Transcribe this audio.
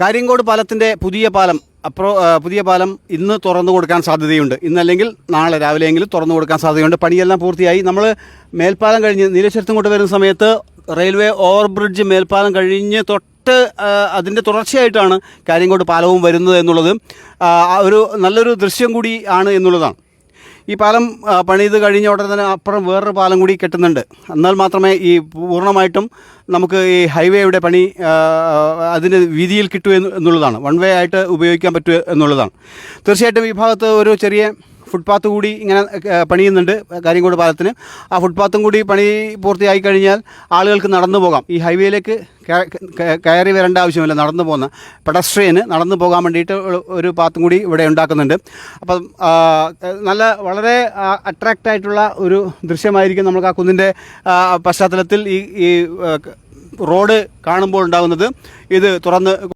കാര്യങ്കോട് പാലത്തിൻ്റെ പുതിയ പാലം ഇന്ന് തുറന്നു കൊടുക്കാൻ സാധ്യതയുണ്ട്. ഇന്നല്ലെങ്കിൽ നാളെ രാവിലെയെങ്കിലും തുറന്നു കൊടുക്കാൻ സാധ്യതയുണ്ട്. പണിയെല്ലാം പൂർത്തിയായി. നമ്മൾ മേൽപ്പാലം കഴിഞ്ഞ് നീലേശ്വരത്തും കൊണ്ട് വരുന്ന സമയത്ത് റെയിൽവേ ഓവർ ബ്രിഡ്ജ് മേൽപ്പാലം കഴിഞ്ഞ് അതിൻ്റെ തുടർച്ചയായിട്ടാണ് കാര്യങ്കോട് പാലവും വരുന്നത് എന്നുള്ളത് ഒരു നല്ലൊരു ദൃശ്യം കൂടി ആണ് എന്നുള്ളതാണ്. ഈ പാലം പണിത് കഴിഞ്ഞ ഉടനെ തന്നെ അപ്പുറം വേറൊരു പാലം കൂടി കെട്ടുന്നുണ്ട്. എന്നാൽ മാത്രമേ ഈ പൂർണ്ണമായിട്ടും നമുക്ക് ഈ ഹൈവേയുടെ പണി അതിന് വീതിയിൽ കിട്ടൂ എന്നുള്ളതാണ്. വൺ വേ ആയിട്ട് ഉപയോഗിക്കാൻ പറ്റൂ എന്നുള്ളതാണ്. തീർച്ചയായിട്ടും ഈ ഭാഗത്ത് ഒരു ചെറിയ ഫുട്പാത്ത് കൂടി ഇങ്ങനെ പണിയുന്നുണ്ട് കാര്യങ്കോട് പാലത്തിന്. ആ ഫുട്പാത്തും കൂടി പണി പൂർത്തിയായി കഴിഞ്ഞാൽ ആളുകൾക്ക് നടന്നു പോകാം. ഈ ഹൈവേയിലേക്ക് കയറി വരേണ്ട ആവശ്യമില്ല. നടന്നു പോകുന്ന പെഡസ്ട്രിയന് നടന്നു പോകാൻ വേണ്ടിയിട്ട് ഒരു പാത്തും കൂടി ഇവിടെ ഉണ്ടാക്കുന്നുണ്ട്. അപ്പം വളരെ അട്രാക്റ്റായിട്ടുള്ള ഒരു ദൃശ്യമായിരിക്കും നമുക്ക് ആ കുന്നിൻ്റെ പശ്ചാത്തലത്തിൽ ഈ റോഡ് കാണുമ്പോൾ ഉണ്ടാകുന്നത്. ഇത് തുറന്ന്